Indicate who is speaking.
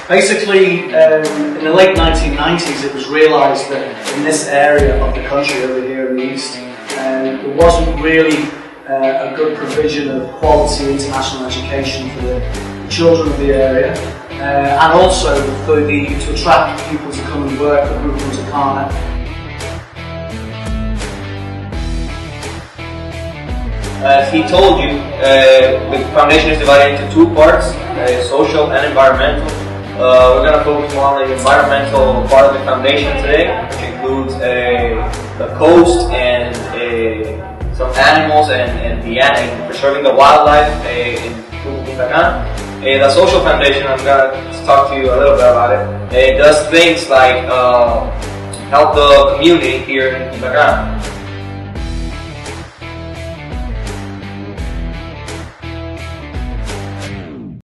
Speaker 1: Basically, in the late 1990s, it was realised that in this area of the country over here in the east, there wasn't really a good provision of quality international education for the children of the area, and also to attract people to come and work at Grupo Puntacana.
Speaker 2: As he told you, the foundation is divided into two parts, social and environmental. We're going to focus more on the environmental part of the foundation today, which includes the coast and some animals and preserving the wildlife in Grupo Puntacana. The social foundation, I'm going to talk to you a little bit about it. It does things like help the community here in Puntacana.